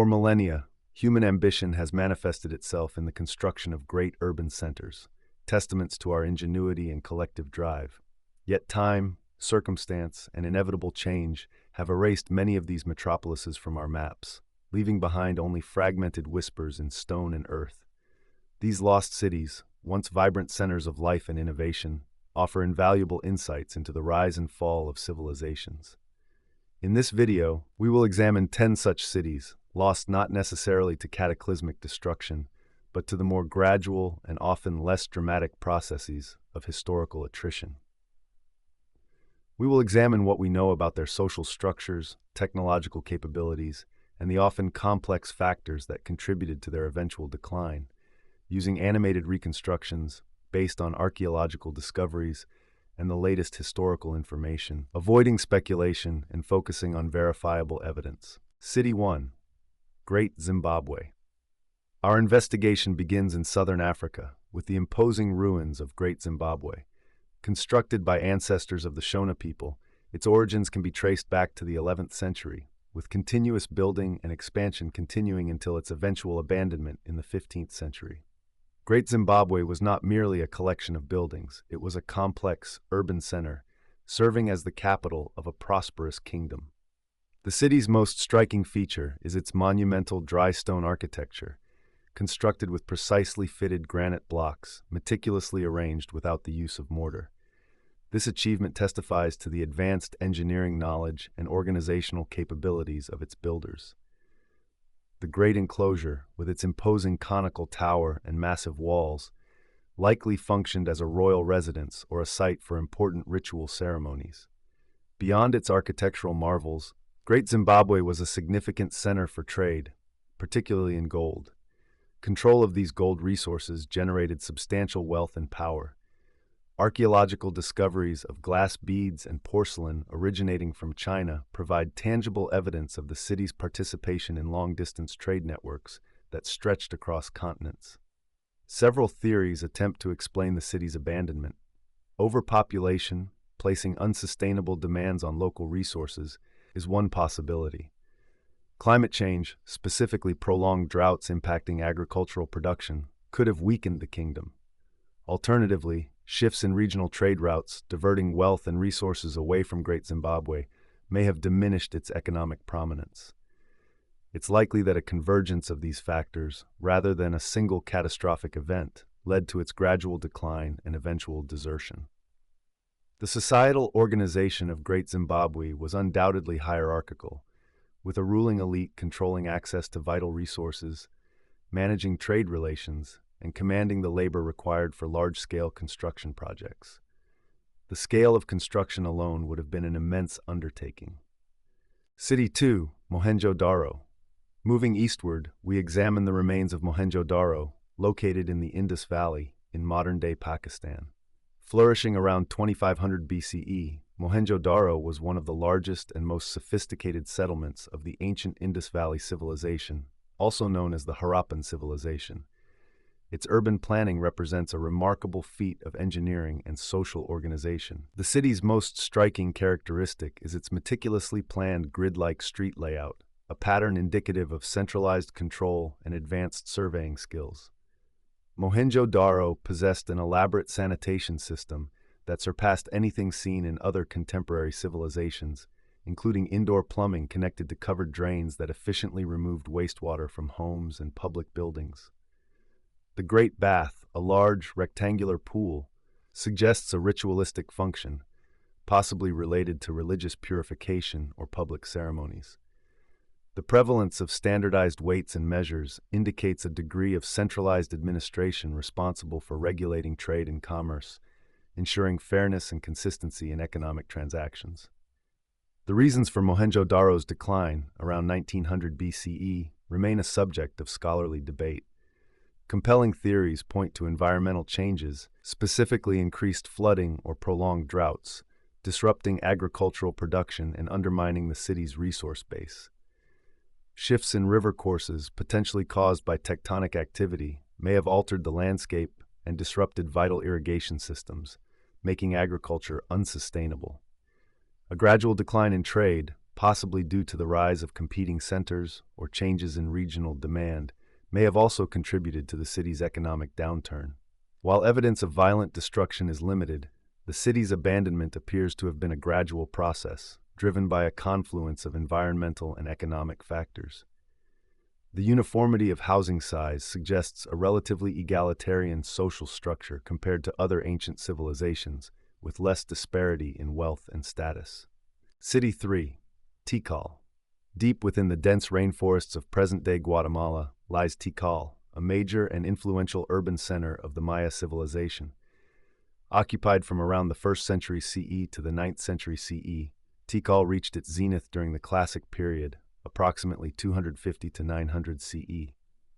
For millennia, human ambition has manifested itself in the construction of great urban centers, testaments to our ingenuity and collective drive. Yet time, circumstance, and inevitable change have erased many of these metropolises from our maps, leaving behind only fragmented whispers in stone and earth. These lost cities, once vibrant centers of life and innovation, offer invaluable insights into the rise and fall of civilizations. In this video, we will examine 10 such cities, lost not necessarily to cataclysmic destruction, but to the more gradual and often less dramatic processes of historical attrition. We will examine what we know about their social structures, technological capabilities, and the often complex factors that contributed to their eventual decline, using animated reconstructions based on archaeological discoveries and the latest historical information, avoiding speculation and focusing on verifiable evidence. City 1. Great Zimbabwe. Our investigation begins in southern Africa with the imposing ruins of Great Zimbabwe. Constructed by ancestors of the Shona people, its origins can be traced back to the 11th century, with continuous building and expansion continuing until its eventual abandonment in the 15th century. Great Zimbabwe was not merely a collection of buildings, it was a complex, urban center, serving as the capital of a prosperous kingdom. The city's most striking feature is its monumental dry stone architecture, constructed with precisely fitted granite blocks, meticulously arranged without the use of mortar. This achievement testifies to the advanced engineering knowledge and organizational capabilities of its builders. The great enclosure, with its imposing conical tower and massive walls, likely functioned as a royal residence or a site for important ritual ceremonies. Beyond its architectural marvels, Great Zimbabwe was a significant center for trade, particularly in gold. Control of these gold resources generated substantial wealth and power. Archaeological discoveries of glass beads and porcelain originating from China provide tangible evidence of the city's participation in long-distance trade networks that stretched across continents. Several theories attempt to explain the city's abandonment. Overpopulation, placing unsustainable demands on local resources, is one possibility. Climate change, specifically prolonged droughts impacting agricultural production, could have weakened the kingdom. Alternatively, shifts in regional trade routes, diverting wealth and resources away from Great Zimbabwe, may have diminished its economic prominence. It's likely that a convergence of these factors, rather than a single catastrophic event, led to its gradual decline and eventual desertion. The societal organization of Great Zimbabwe was undoubtedly hierarchical, with a ruling elite controlling access to vital resources, managing trade relations, and commanding the labor required for large-scale construction projects. The scale of construction alone would have been an immense undertaking. City 2, Mohenjo-Daro. Moving eastward, we examine the remains of Mohenjo-Daro, located in the Indus Valley in modern-day Pakistan. Flourishing around 2500 BCE, Mohenjo-Daro was one of the largest and most sophisticated settlements of the ancient Indus Valley civilization, also known as the Harappan civilization. Its urban planning represents a remarkable feat of engineering and social organization. The city's most striking characteristic is its meticulously planned grid-like street layout, a pattern indicative of centralized control and advanced surveying skills. Mohenjo-Daro possessed an elaborate sanitation system that surpassed anything seen in other contemporary civilizations, including indoor plumbing connected to covered drains that efficiently removed wastewater from homes and public buildings. The Great Bath, a large, rectangular pool, suggests a ritualistic function, possibly related to religious purification or public ceremonies. The prevalence of standardized weights and measures indicates a degree of centralized administration responsible for regulating trade and commerce, ensuring fairness and consistency in economic transactions. The reasons for Mohenjo-Daro's decline, around 1900 BCE, remain a subject of scholarly debate. Compelling theories point to environmental changes, specifically increased flooding or prolonged droughts, disrupting agricultural production and undermining the city's resource base. Shifts in river courses, potentially caused by tectonic activity, may have altered the landscape and disrupted vital irrigation systems, making agriculture unsustainable. A gradual decline in trade, possibly due to the rise of competing centers or changes in regional demand, may have also contributed to the city's economic downturn. While evidence of violent destruction is limited, the city's abandonment appears to have been a gradual process, driven by a confluence of environmental and economic factors. The uniformity of housing size suggests a relatively egalitarian social structure compared to other ancient civilizations, with less disparity in wealth and status. City 3. Tikal. Deep within the dense rainforests of present-day Guatemala lies Tikal, a major and influential urban center of the Maya civilization. Occupied from around the 1st century CE to the 9th century CE, Tikal reached its zenith during the Classic period, approximately 250 to 900 CE.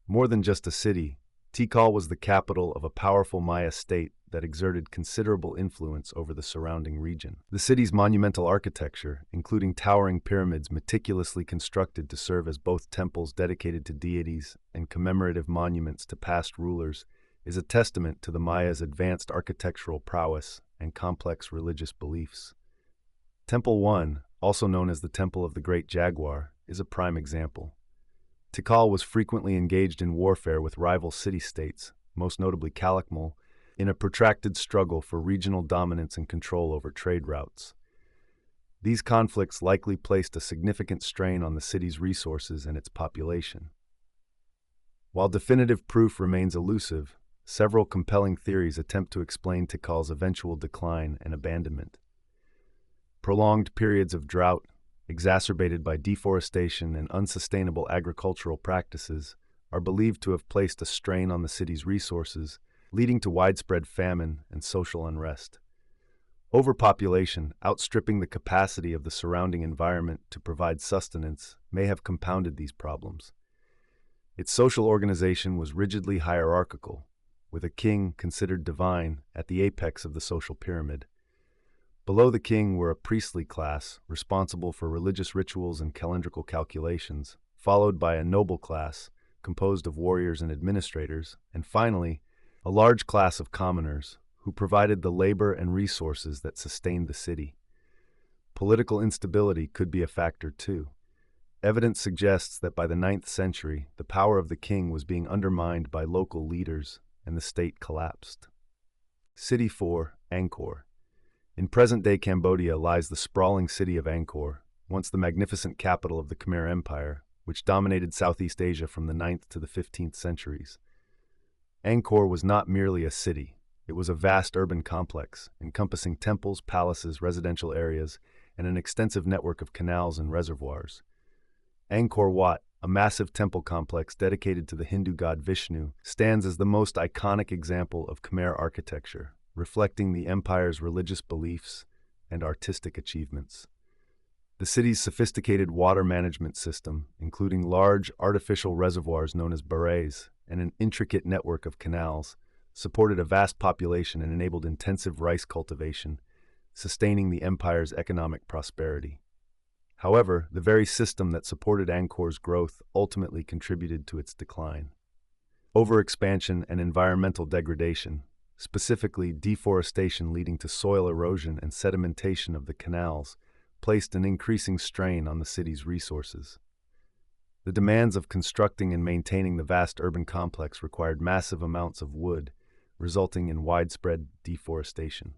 More than just a city, Tikal was the capital of a powerful Maya state that exerted considerable influence over the surrounding region. The city's monumental architecture, including towering pyramids meticulously constructed to serve as both temples dedicated to deities and commemorative monuments to past rulers, is a testament to the Maya's advanced architectural prowess and complex religious beliefs. Temple 1, also known as the Temple of the Great Jaguar, is a prime example. Tikal was frequently engaged in warfare with rival city-states, most notably Calakmul, in a protracted struggle for regional dominance and control over trade routes. These conflicts likely placed a significant strain on the city's resources and its population. While definitive proof remains elusive, several compelling theories attempt to explain Tikal's eventual decline and abandonment. Prolonged periods of drought, exacerbated by deforestation and unsustainable agricultural practices, are believed to have placed a strain on the city's resources, leading to widespread famine and social unrest. Overpopulation, outstripping the capacity of the surrounding environment to provide sustenance, may have compounded these problems. Its social organization was rigidly hierarchical, with a king considered divine at the apex of the social pyramid. Below the king were a priestly class responsible for religious rituals and calendrical calculations, followed by a noble class composed of warriors and administrators, and finally, a large class of commoners who provided the labor and resources that sustained the city. Political instability could be a factor too. Evidence suggests that by the 9th century, the power of the king was being undermined by local leaders and the state collapsed. City 4, Angkor. In present-day Cambodia lies the sprawling city of Angkor, once the magnificent capital of the Khmer Empire, which dominated Southeast Asia from the 9th to the 15th centuries. Angkor was not merely a city. It was a vast urban complex, encompassing temples, palaces, residential areas, and an extensive network of canals and reservoirs. Angkor Wat, a massive temple complex dedicated to the Hindu god Vishnu, stands as the most iconic example of Khmer architecture, reflecting the empire's religious beliefs and artistic achievements. The city's sophisticated water management system, including large artificial reservoirs known as barrays and an intricate network of canals, supported a vast population and enabled intensive rice cultivation, sustaining the empire's economic prosperity. However, the very system that supported Angkor's growth ultimately contributed to its decline. Overexpansion and environmental degradation, specifically deforestation leading to soil erosion and sedimentation of the canals, placed an increasing strain on the city's resources. The demands of constructing and maintaining the vast urban complex required massive amounts of wood, resulting in widespread deforestation.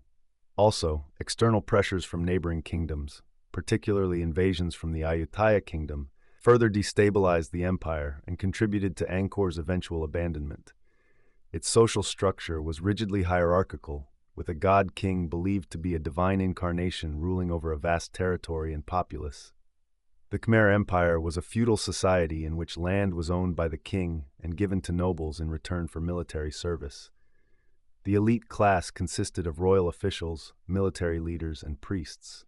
Also, external pressures from neighboring kingdoms, particularly invasions from the Ayutthaya kingdom, further destabilized the empire and contributed to Angkor's eventual abandonment. Its social structure was rigidly hierarchical, with a god-king believed to be a divine incarnation ruling over a vast territory and populace. The Khmer Empire was a feudal society in which land was owned by the king and given to nobles in return for military service. The elite class consisted of royal officials, military leaders, and priests.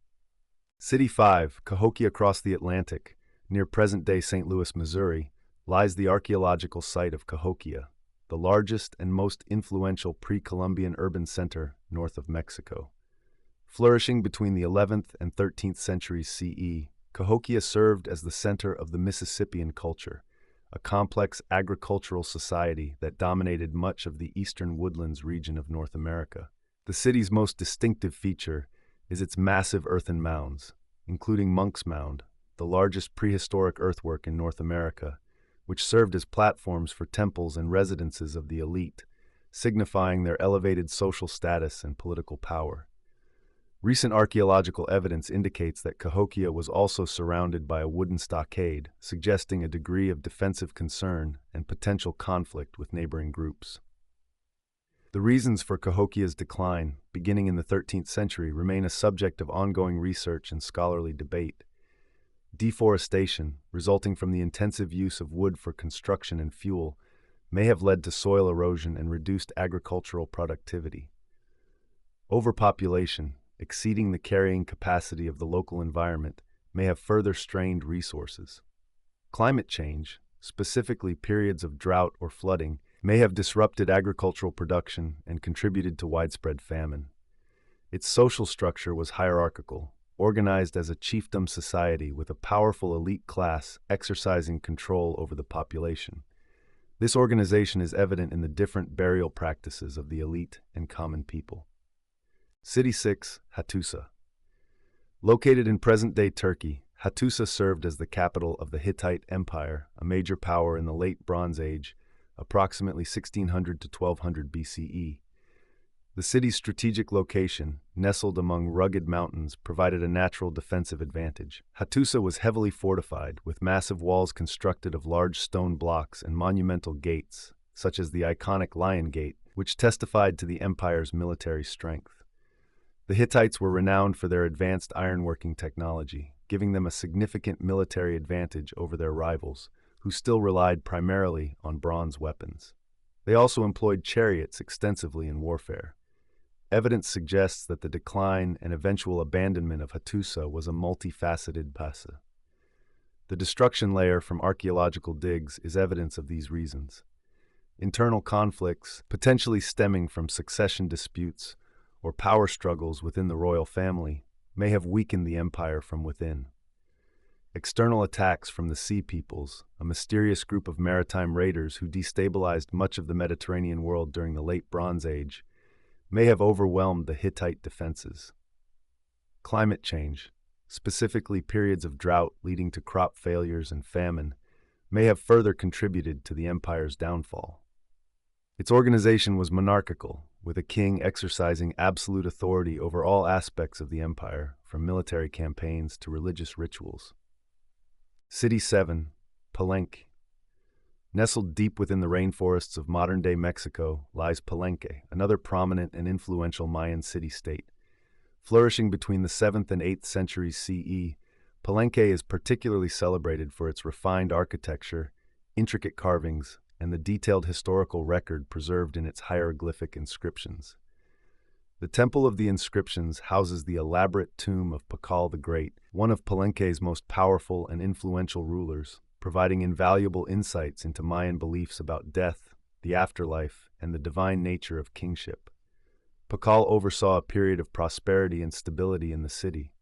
City 5, Cahokia across the Atlantic, near present-day St. Louis, Missouri, lies the archaeological site of Cahokia, the largest and most influential pre-Columbian urban center north of Mexico. Flourishing between the 11th and 13th centuries CE, Cahokia served as the center of the Mississippian culture, a complex agricultural society that dominated much of the eastern woodlands region of North America. The city's most distinctive feature is its massive earthen mounds, including Monk's Mound, the largest prehistoric earthwork in North America, which served as platforms for temples and residences of the elite, signifying their elevated social status and political power. Recent archaeological evidence indicates that Cahokia was also surrounded by a wooden stockade, suggesting a degree of defensive concern and potential conflict with neighboring groups. The reasons for Cahokia's decline, beginning in the 13th century, remain a subject of ongoing research and scholarly debate. Deforestation, resulting from the intensive use of wood for construction and fuel, may have led to soil erosion and reduced agricultural productivity. Overpopulation, exceeding the carrying capacity of the local environment, may have further strained resources. Climate change, specifically periods of drought or flooding, may have disrupted agricultural production and contributed to widespread famine. Its social structure was hierarchical, organized as a chiefdom society with a powerful elite class exercising control over the population. This organization is evident in the different burial practices of the elite and common people. City 6, Hattusa. Located in present-day Turkey, Hattusa served as the capital of the Hittite Empire, a major power in the Late Bronze Age, approximately 1600 to 1200 BCE. The city's strategic location, nestled among rugged mountains, provided a natural defensive advantage. Hattusa was heavily fortified, with massive walls constructed of large stone blocks and monumental gates, such as the iconic Lion Gate, which testified to the empire's military strength. The Hittites were renowned for their advanced ironworking technology, giving them a significant military advantage over their rivals, who still relied primarily on bronze weapons. They also employed chariots extensively in warfare. Evidence suggests that the decline and eventual abandonment of Hattusa was a multifaceted process. The destruction layer from archaeological digs is evidence of these reasons. Internal conflicts, potentially stemming from succession disputes or power struggles within the royal family, may have weakened the empire from within. External attacks from the Sea Peoples, a mysterious group of maritime raiders who destabilized much of the Mediterranean world during the Late Bronze Age, may have overwhelmed the Hittite defenses. Climate change, specifically periods of drought leading to crop failures and famine, may have further contributed to the empire's downfall. Its organization was monarchical, with a king exercising absolute authority over all aspects of the empire, from military campaigns to religious rituals. City 7, Palenque. Nestled deep within the rainforests of modern-day Mexico lies Palenque, another prominent and influential Mayan city-state. Flourishing between the 7th and 8th centuries CE, Palenque is particularly celebrated for its refined architecture, intricate carvings, and the detailed historical record preserved in its hieroglyphic inscriptions. The Temple of the Inscriptions houses the elaborate tomb of Pakal the Great, one of Palenque's most powerful and influential rulers, providing invaluable insights into Mayan beliefs about death, the afterlife, and the divine nature of kingship. Pakal oversaw a period of prosperity and stability in the city.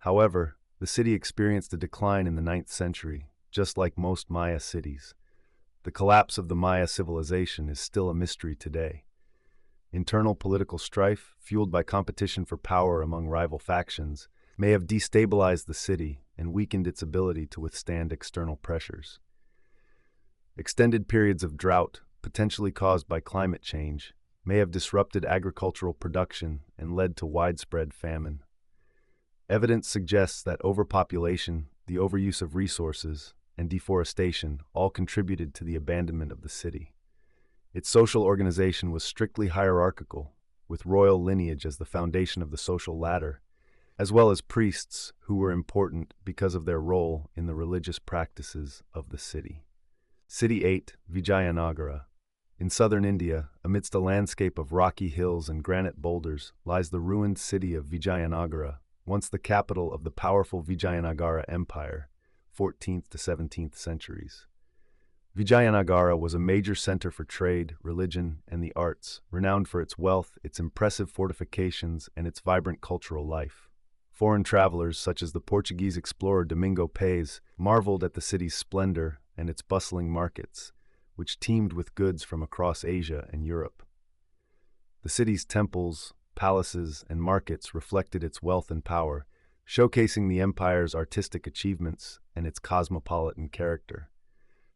However, the city experienced a decline in the 9th century, just like most Maya cities. The collapse of the Maya civilization is still a mystery today. Internal political strife, fueled by competition for power among rival factions, may have destabilized the city and weakened its ability to withstand external pressures. Extended periods of drought, potentially caused by climate change, may have disrupted agricultural production and led to widespread famine. Evidence suggests that overpopulation, the overuse of resources, and deforestation all contributed to the abandonment of the city. Its social organization was strictly hierarchical, with royal lineage as the foundation of the social ladder, as well as priests who were important because of their role in the religious practices of the city. City 8, Vijayanagara. In southern India, amidst a landscape of rocky hills and granite boulders, lies the ruined city of Vijayanagara, once the capital of the powerful Vijayanagara Empire, 14th to 17th centuries. Vijayanagara was a major center for trade, religion, and the arts, renowned for its wealth, its impressive fortifications, and its vibrant cultural life. Foreign travelers, such as the Portuguese explorer Domingo Paes, marveled at the city's splendor and its bustling markets, which teemed with goods from across Asia and Europe. The city's temples, palaces, and markets reflected its wealth and power, showcasing the empire's artistic achievements and its cosmopolitan character.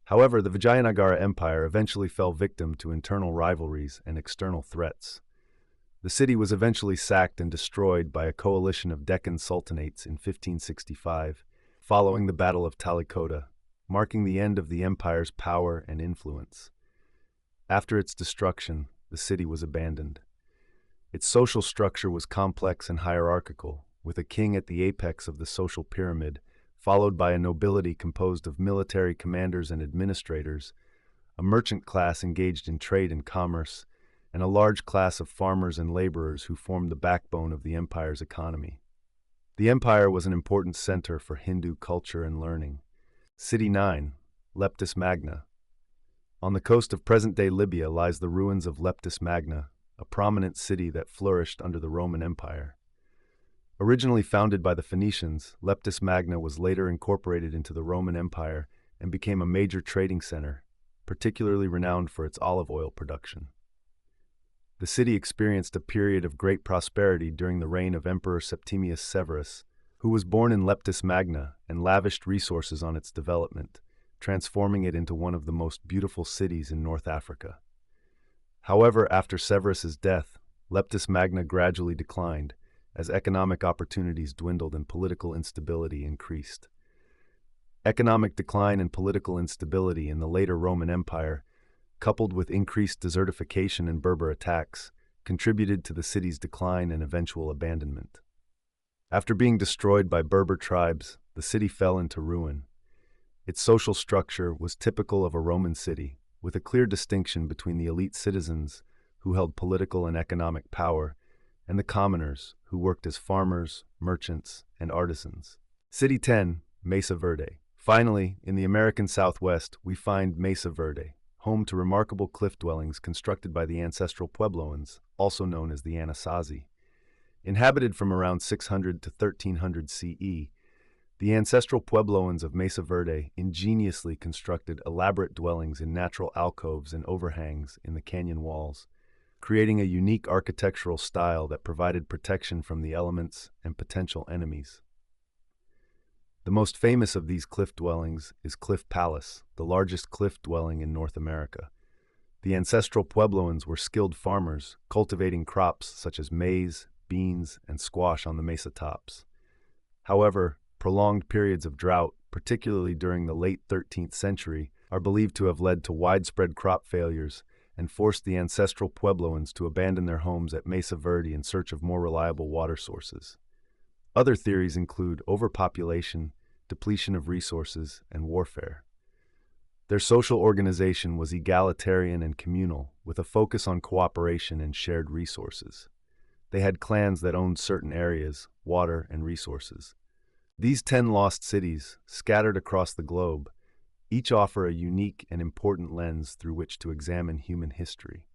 However, the Vijayanagara Empire eventually fell victim to internal rivalries and external threats. The city was eventually sacked and destroyed by a coalition of Deccan sultanates in 1565, following the Battle of Talikota, marking the end of the empire's power and influence. After its destruction, the city was abandoned. Its social structure was complex and hierarchical, with a king at the apex of the social pyramid, followed by a nobility composed of military commanders and administrators, a merchant class engaged in trade and commerce, and a large class of farmers and laborers who formed the backbone of the empire's economy. The empire was an important center for Hindu culture and learning. City 9, Leptis Magna. On the coast of present-day Libya lies the ruins of Leptis Magna, a prominent city that flourished under the Roman Empire. Originally founded by the Phoenicians, Leptis Magna was later incorporated into the Roman Empire and became a major trading center, particularly renowned for its olive oil production. The city experienced a period of great prosperity during the reign of Emperor Septimius Severus, who was born in Leptis Magna and lavished resources on its development, transforming it into one of the most beautiful cities in North Africa. However, after Severus's death, Leptis Magna gradually declined, as economic opportunities dwindled and political instability increased. Economic decline and political instability in the later Roman Empire, coupled with increased desertification and Berber attacks, contributed to the city's decline and eventual abandonment. After being destroyed by Berber tribes, the city fell into ruin. Its social structure was typical of a Roman city, with a clear distinction between the elite citizens, who held political and economic power, and the commoners, who worked as farmers, merchants, and artisans. City 10, Mesa Verde. Finally, in the American Southwest, we find Mesa Verde, home to remarkable cliff dwellings constructed by the ancestral Puebloans, also known as the Anasazi. Inhabited from around 600 to 1300 CE, the ancestral Puebloans of Mesa Verde ingeniously constructed elaborate dwellings in natural alcoves and overhangs in the canyon walls, creating a unique architectural style that provided protection from the elements and potential enemies. The most famous of these cliff dwellings is Cliff Palace, the largest cliff dwelling in North America. The ancestral Puebloans were skilled farmers, cultivating crops such as maize, beans, and squash on the mesa tops. However, prolonged periods of drought, particularly during the late 13th century, are believed to have led to widespread crop failures and forced the ancestral Puebloans to abandon their homes at Mesa Verde in search of more reliable water sources. Other theories include overpopulation, depletion of resources, and warfare. Their social organization was egalitarian and communal, with a focus on cooperation and shared resources. They had clans that owned certain areas, water, and resources. These 10 lost cities, scattered across the globe, each offer a unique and important lens through which to examine human history.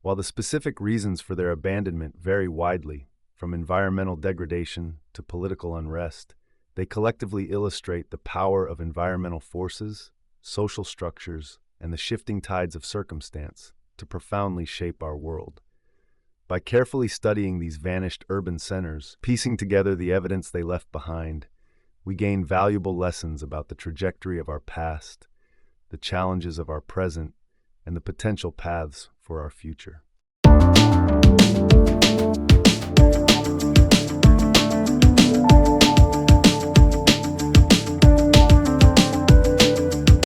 While the specific reasons for their abandonment vary widely, from environmental degradation to political unrest, they collectively illustrate the power of environmental forces, social structures, and the shifting tides of circumstance to profoundly shape our world. By carefully studying these vanished urban centers, piecing together the evidence they left behind, we gain valuable lessons about the trajectory of our past, the challenges of our present, and the potential paths for our future.